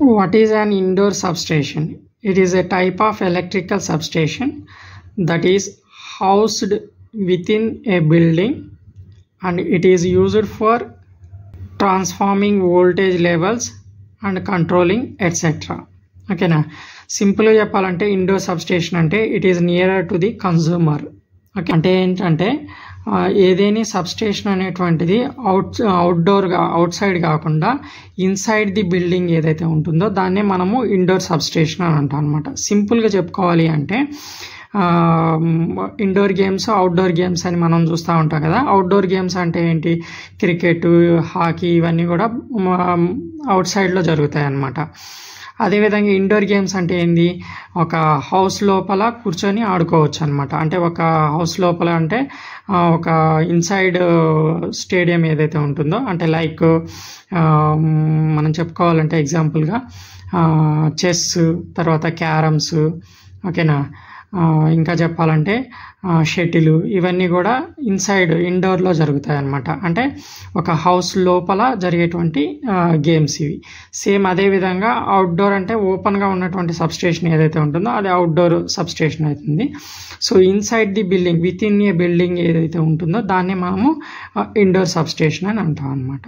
What is an indoor substation? It is a type of electrical substation that is housed within a building, and it is used for transforming voltage levels and controlling etc. ఓకేనా, సింపుల్గా చెప్పాలంటే indoor substation అంటే it is nearer to the consumer. Okay, అంటే ఏంటంటే ఏదేని substation అనేటువంటిది out side కాకుండా inside the building ఏదైతే ఉంటుందో దాన్నే మనము ఇండోర్ సబ్స్టేషన్ అని అంటాం అనమాట. సింపుల్గా చెప్పుకోవాలి అంటే ఇండోర్ గేమ్స్, అవుట్డోర్ గేమ్స్ అని మనం చూస్తూ ఉంటాం కదా. అవుట్డోర్ గేమ్స్ అంటే ఏంటి, క్రికెట్, హాకీ ఇవన్నీ కూడా అవుట్ సైడ్లో జరుగుతాయి అన్నమాట. అదేవిధంగా ఇండోర్ గేమ్స్ అంటే ఏంది, ఒక హౌస్ లోపల కూర్చొని ఆడుకోవచ్చు అనమాట. అంటే ఒక హౌస్ లోపల అంటే ఒక ఇన్సైడ్ స్టేడియం ఏదైతే ఉంటుందో, అంటే లైక్ మనం చెప్పుకోవాలంటే ఎగ్జాంపుల్గా చెస్, తర్వాత క్యారమ్స్, ఓకేనా, ఇంకా చెప్పాలంటే షటిల్, ఇవన్నీ కూడా ఇండోర్లో జరుగుతాయి అన్నమాట. అంటే ఒక హౌస్ లోపల జరిగేటువంటి గేమ్స్ ఇవి. సేమ్ అదేవిధంగా అవుట్డోర్ అంటే ఓపెన్గా ఉన్నటువంటి సబ్స్టేషన్ ఏదైతే ఉంటుందో అది అవుట్డోర్ సబ్స్టేషన్ అవుతుంది. So inside the building, with in a building ఏదైతే ఉంటుందో దాన్ని మనము ఇండోర్ సబ్స్టేషన్ అని అంటాం అన్నమాట.